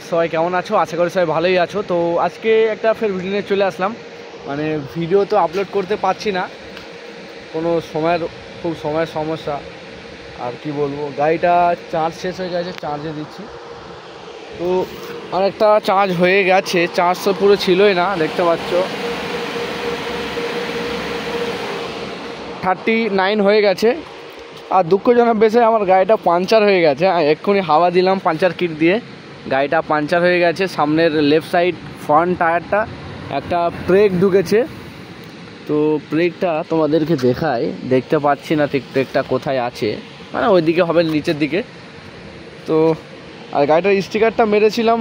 সবাই কেমন আছো? আশা করি সবাই ভালোই আছো। তো আজকে একটা ফের ভিডিও নিয়ে চলে আসলাম। মানে ভিডিও তো আপলোড করতে পারছি না, কোনো খুব সময়ের সমস্যা। আর কি বলবো, গাড়িটা চার্জ শেষ হয়ে গেছে, চার্জে দিচ্ছি। তো অনেকটা চার্জ হয়ে গেছে, চার্জ তো পুরো ছিলই না, দেখতে পাচ্ছ 39 হয়ে গেছে। আর দুঃখজনক বেশি আমার গাড়িটা পাংচার হয়ে গেছে। এক্ষুনি হাওয়া দিলাম পাংচার কিট দিয়ে, গাড়িটা পাংচার হয়ে গেছে। সামনের লেফট সাইড ফ্রন্ট টায়ারটা একটা ব্রেক ঢুকেছে। তো ব্রেকটা তোমাদেরকে দেখাই, দেখতে পাচ্ছি না ঠিক ব্রেকটা কোথায় আছে, মানে ওইদিকে হবে নিচের দিকে। তো আর গাড়িটার স্টিকারটা মেরেছিলাম,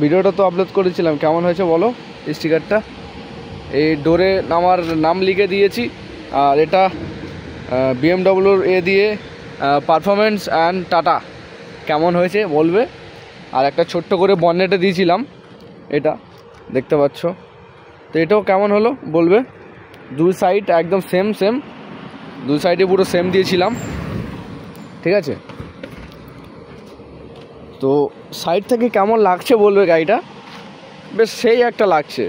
ভিডিওটা তো আপলোড করেছিলাম, কেমন হয়েছে বলো স্টিকারটা? এই ডোরে আমার নাম লিখে দিয়েছি। আর এটা বিএমডব্লিউর দিয়ে পারফরমেন্স অ্যান্ড টাটা, কেমন হয়েছে বলবে। আর একটা ছোট্ট করে বনেটে দিয়েছিলাম, এটা দেখতে পাচ্ছ। তো এটাও কেমন হলো বলবে। দুই সাইড একদম সেম, দুই সাইডে পুরো সেম দিয়েছিলাম, ঠিক আছে। তো সাইড থেকে কেমন লাগছে বলবে গাড়িটা, বেশ সেই একটা লাগছে।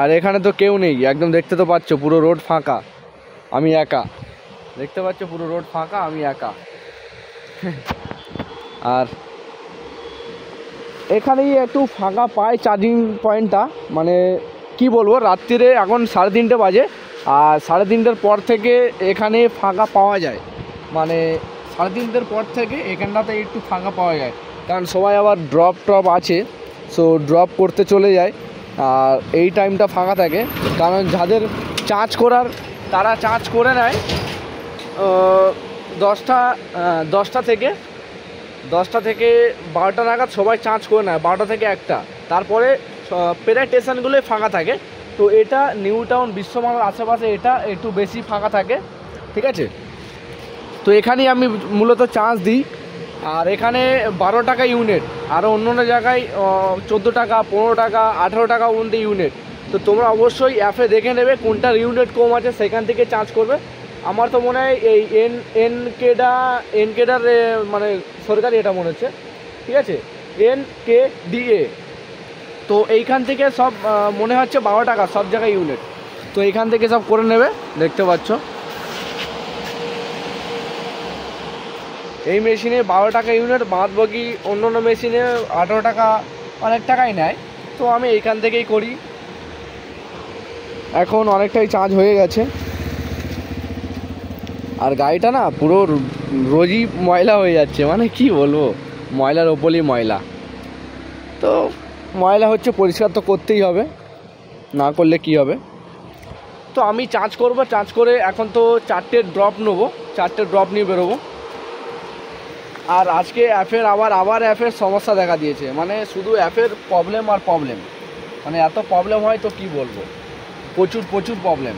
আর এখানে তো কেউ নেই, একদম দেখতে তো পাচ্ছ পুরো রোড ফাঁকা, আমি একা, দেখতে পাচ্ছ পুরো রোড ফাঁকা, আমি একা। আর এখানেই একটু ফাঁকা পাই চার্জিং পয়েন্টটা, মানে কি বলবো, রাত্রিরে এখন 3:30 বাজে। আর 3:30 পর থেকে এখানে ফাঁকা পাওয়া যায়, মানে 3:30 পর থেকে এখানটাতে একটু ফাঁকা পাওয়া যায়, কারণ সবাই আবার ড্রপ আছে, সো ড্রপ করতে চলে যায়। আর এই টাইমটা ফাঁকা থাকে, কারণ যাদের চার্জ করার তারা চার্জ করে নেয় 10টা থেকে 12টা নাগাদ সবাই চার্জ করে নেয়, 12টা থেকে 1টা। তারপরে প্রায় স্টেশনগুলোই ফাঁকা থাকে। তো এটা নিউ টাউন বিশ্বমানের আশেপাশে এটা একটু বেশি ফাঁকা থাকে, ঠিক আছে। তো এখানেই আমি মূলত চার্জ দিই। আর এখানে 12 টাকা ইউনিট, আরও অন্য জায়গায় 14 টাকা, 15 টাকা, 18 টাকা পর্যন্ত ইউনিট। তো তোমরা অবশ্যই অ্যাপে দেখে নেবে কোনটার ইউনিট কম আছে, সেখান থেকে চার্জ করবে। আমার তো মনে হয় এই এনকেডার মানে সরকারি এটা মনে হচ্ছে, ঠিক আছে, NKDA। তো এইখান থেকে সব মনে হচ্ছে 12 টাকা সব জায়গায় ইউনিট। তো এইখান থেকে সব করে নেবে, দেখতে পাচ্ছ এই মেশিনে 12 টাকা ইউনিট, বাদ বাকি অন্য মেশিনে 18 টাকা, অনেক টাকাই নেয়। তো আমি এইখান থেকেই করি। এখন অনেকটাই চার্জ হয়ে গেছে। আর গাড়িটা না পুরো রোজই ময়লা হয়ে যাচ্ছে, মানে কি বলবো, ময়লার ওপরই ময়লা। তো ময়লা হচ্ছে, পরিষ্কার তো করতেই হবে, না করলে কি হবে। তো আমি চার্জ করব, চার্জ করে এখন তো 4টে ড্রপ নেবো, 4টে ড্রপ নিয়ে বেরোবো। আর আজকে আবার অ্যাপের সমস্যা দেখা দিয়েছে, মানে শুধু অ্যাপের প্রবলেম আর প্রবলেম, মানে এত প্রবলেম হয় তো কি বলবো, প্রচুর প্রবলেম।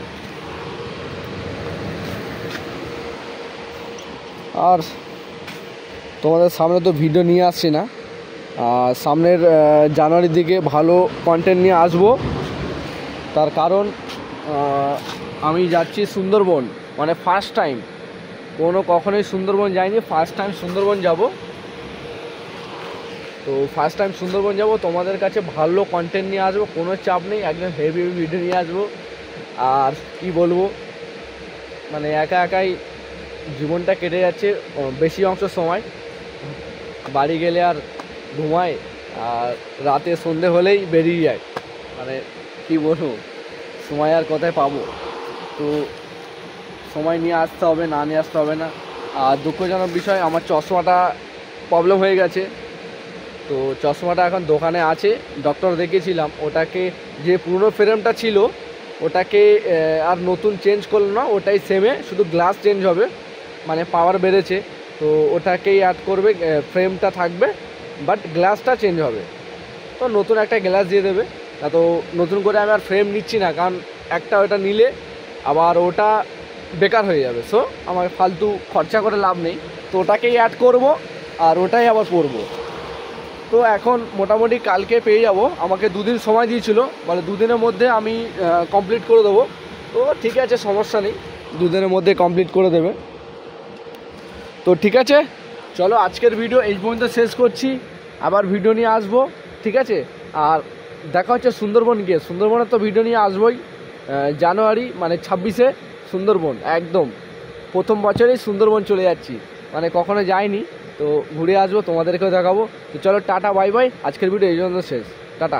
আর তোমাদের সামনে তো ভিডিও নিয়ে আসছি না, সামনের জানুয়ারির দিকে ভালো কন্টেন্ট নিয়ে আসবো। তার কারণ আমি যাচ্ছি সুন্দরবন, মানে ফার্স্ট টাইম, কখনোই সুন্দরবন যাইনি, ফার্স্ট টাইম সুন্দরবন যাব। তো ফার্স্ট টাইম সুন্দরবন যাব, তোমাদের কাছে ভালো কন্টেন্ট নিয়ে আসবো, কোনো চাপ নেই, একদম হেভি ভিডিও নিয়ে আসবো। আর কি বলবো, মানে একাই জীবনটা কেটে যাচ্ছে বেশি অংশ সময়। বাড়ি গেলে আর ঘুমাই, আর রাতে সন্ধে হলেই বেরিয়ে যায়, মানে কি বলবো, সময় আর কোথায় পাবো। তো সময় নিয়ে আসতে হবে, না নিয়ে আসতে হবে না। আর দুঃখজনক বিষয়, আমার চশমাটা প্রবলেম হয়ে গেছে। তো চশমাটা এখন দোকানে আছে, ডক্টর দেখিয়েছিলাম, ওটাকে যে পুরনো ফ্রেমটা ছিল ওটাকে আর নতুন চেঞ্জ করলো না, ওটাই সেমে, শুধু গ্লাস চেঞ্জ হবে, মানে পাওয়ার বেড়েছে। তো ওটাকেই অ্যাড করবে, ফ্রেমটা থাকবে বাট গ্লাসটা চেঞ্জ হবে। তো নতুন একটা গ্লাস দিয়ে দেবে। তো নতুন করে আমি আর ফ্রেম নিচ্ছি না, কারণ একটা ওটা নিলে আবার ওটা বেকার হয়ে যাবে, সো আমার ফালতু খরচা করে লাভ নেই। তো ওটাকেই অ্যাড করব আর ওটাই আবার পরবো। তো এখন মোটামুটি কালকে পেয়ে যাব, আমাকে 2 দিন সময় দিয়েছিল, বলে 2 দিনের মধ্যে আমি কমপ্লিট করে দেবো। তো ঠিক আছে, সমস্যা নেই, 2 দিনের মধ্যে কমপ্লিট করে দেবে। তো ঠিক আছে, চলো আজকের ভিডিও এই পর্যন্ত শেষ করছি, আবার ভিডিও নিয়ে আসবো। ঠিক আছে। আর দেখা হচ্ছে সুন্দরবন গিয়ে, সুন্দরবনের তো ভিডিও নিয়ে আসবোই। জানুয়ারি মানে 26-এ সুন্দরবন, একদম প্রথম বছরেই সুন্দরবন চলে যাচ্ছি, মানে কখনো যাইনি, তো ঘুরে আসবো, তোমাদেরকেও দেখাবো। তো চলো টাটা বাই বাই, আজকের ভিডিও এই জন্য শেষ, টাটা।